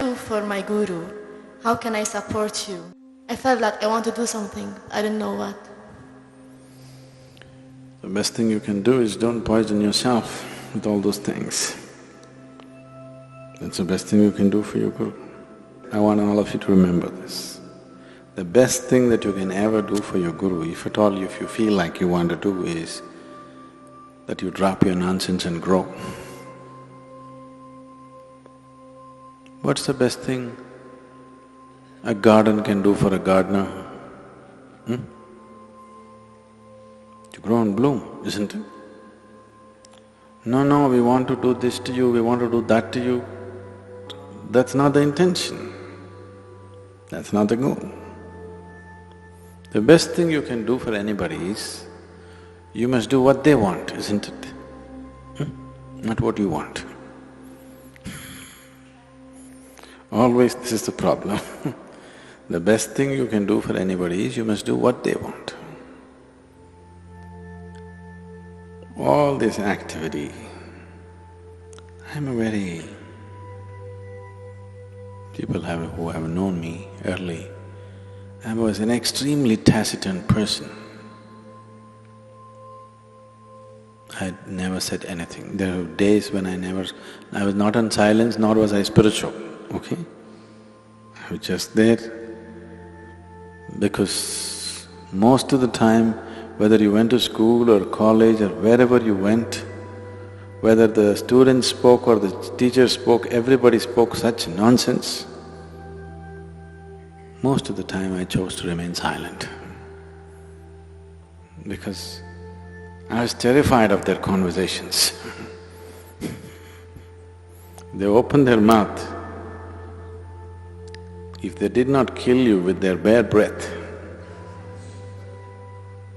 do for my guru? How can I support you? I felt like I want to do something, I didn't know what. The best thing you can do is don't poison yourself with all those things. That's the best thing you can do for your guru. I want all of you to remember this. The best thing that you can ever do for your guru, if at all if you feel like you want to do, is that you drop your nonsense and grow. What's the best thing a garden can do for a gardener? To grow and bloom, isn't it? No, we want to do this to you, we want to do that to you. That's not the intention. That's not the goal. The best thing you can do for anybody is, you must do what they want, isn't it? Not what you want. Always this is the problem. The best thing you can do for anybody is, you must do what they want. All this activity, people who have known me early, I was an extremely taciturn person. I never said anything. There were days when I was not in silence, nor was I spiritual, okay? I was just there because most of the time, whether you went to school or college or wherever you went, whether the students spoke or the teacher spoke, everybody spoke such nonsense. Most of the time I chose to remain silent because I was terrified of their conversations. They opened their mouth. If they did not kill you with their bare breath,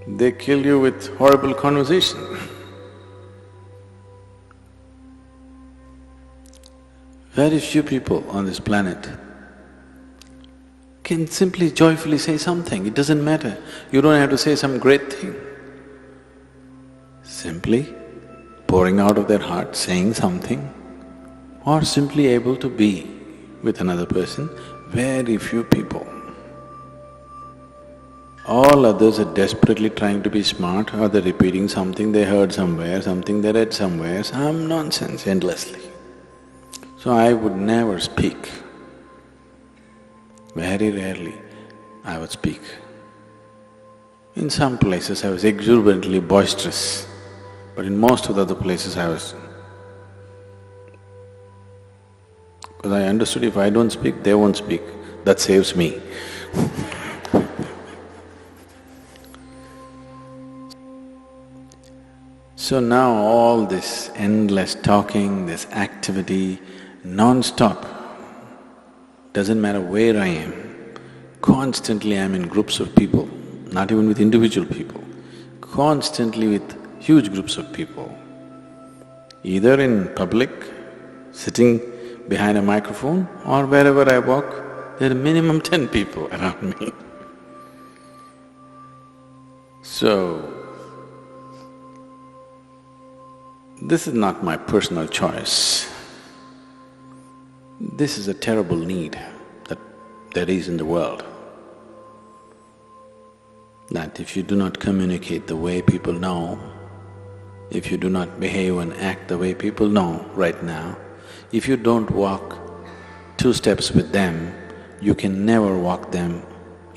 they kill you with horrible conversation. Very few people on this planet can simply joyfully say something, it doesn't matter. You don't have to say some great thing. Simply pouring out of their heart, saying something, or simply able to be with another person, very few people. All others are desperately trying to be smart, or they're repeating something they heard somewhere, something they read somewhere, some nonsense endlessly. So I would never speak. Very rarely I would speak. In some places I was exuberantly boisterous, but in most of the other places I was… Because I understood if I don't speak, they won't speak, that saves me. So now all this endless talking, this activity, non-stop, doesn't matter where I am, constantly I'm in groups of people, not even with individual people, constantly with huge groups of people. Either in public, sitting behind a microphone, or wherever I walk, there are minimum 10 people around me. So, this is not my personal choice. This is a terrible need that there is in the world. That if you do not communicate the way people know, if you do not behave and act the way people know right now, if you don't walk 2 steps with them, you can never walk them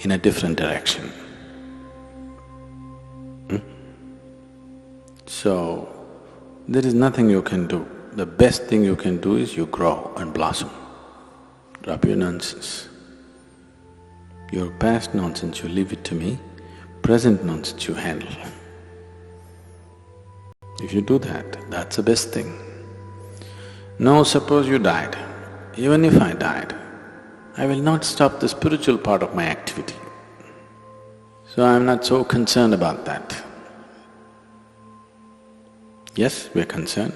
in a different direction. So, there is nothing you can do. The best thing you can do is you grow and blossom. Drop your nonsense. Your past nonsense, you leave it to me, present nonsense you handle. If you do that, that's the best thing. Now suppose you died. Even if I died, I will not stop the spiritual part of my activity. So I'm not so concerned about that. Yes, we're concerned.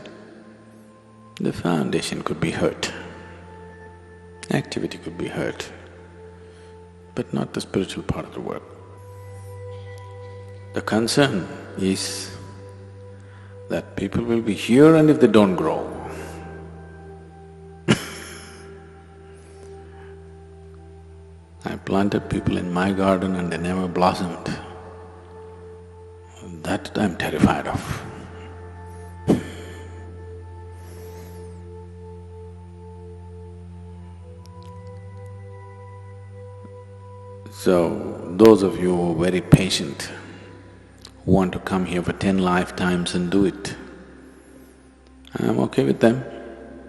The foundation could be hurt, activity could be hurt, but not the spiritual part of the work. The concern is that people will be here and if they don't grow, I planted people in my garden and they never blossomed. That I'm terrified of. So, those of you who are very patient, who want to come here for 10 lifetimes and do it, I'm okay with them,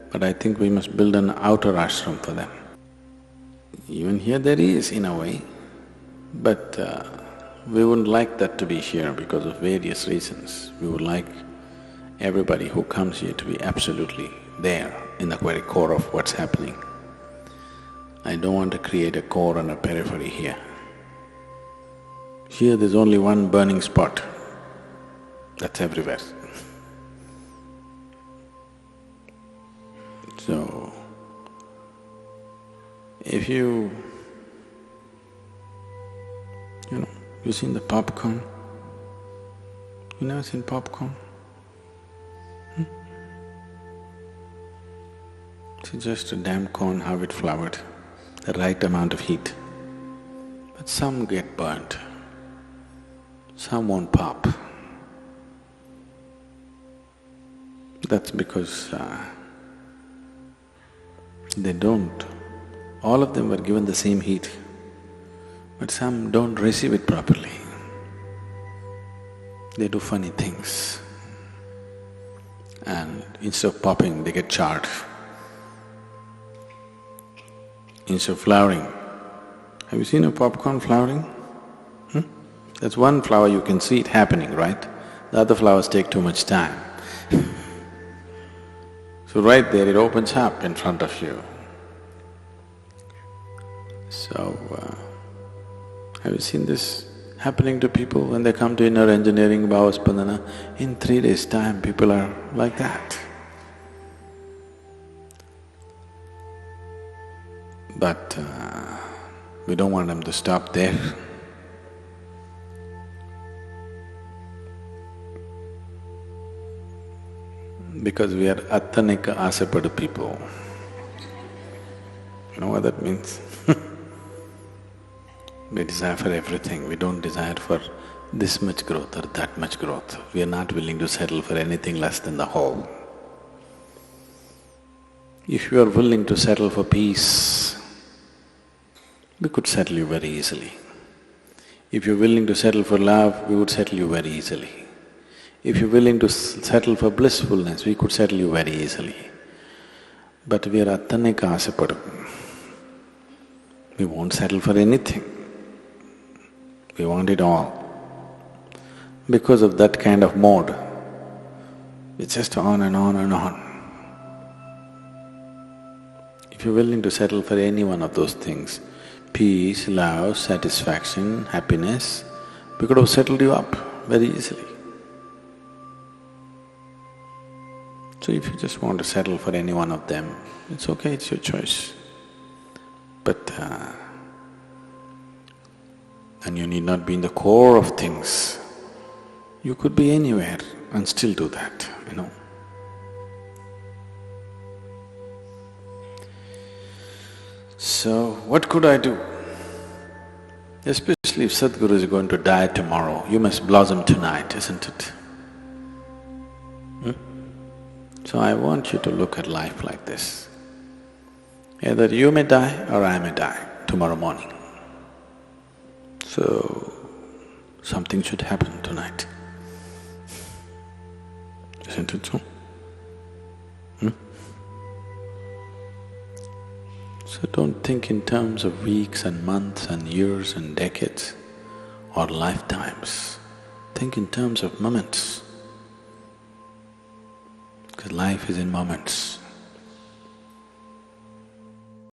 but I think we must build an outer ashram for them. Even here there is, in a way, but we wouldn't like that to be here because of various reasons. We would like everybody who comes here to be absolutely there in the very core of what's happening. I don't want to create a core and a periphery here. Here there's only one burning spot, that's everywhere. So, if you seen the popcorn? You never seen popcorn? It's just a damn corn, how it flowered, the right amount of heat. But some get burnt, some won't pop. That's because they don't. All of them were given the same heat, but some don't receive it properly. They do funny things, and instead of popping, they get charred. Instead of flowering, have you seen a popcorn flowering? That's one flower you can see it happening, right? The other flowers take too much time. So right there it opens up in front of you. So, have you seen this happening to people when they come to inner engineering, Bhavaspandana? In 3 days' time, people are like that. But we don't want them to stop there. Because we are Attanika Asapadu people. You know what that means? We desire for everything, we don't desire for this much growth or that much growth. We are not willing to settle for anything less than the whole. If you are willing to settle for peace, we could settle you very easily. If you're willing to settle for love, we would settle you very easily. If you're willing to settle for blissfulness, we could settle you very easily. But we are Attanika Asapadu. We won't settle for anything. We want it all. Because of that kind of mode, it's just on and on and on. If you're willing to settle for any one of those things, peace, love, satisfaction, happiness, we could have settled you up very easily. So if you just want to settle for any one of them, it's okay, it's your choice. But and you need not be in the core of things. You could be anywhere and still do that, So, what could I do? Especially if Sadhguru is going to die tomorrow, you must blossom tonight, isn't it? So I want you to look at life like this. Either you may die or I may die tomorrow morning. So, something should happen tonight. Isn't it so? So don't think in terms of weeks and months and years and decades or lifetimes. Think in terms of moments. Because life is in moments.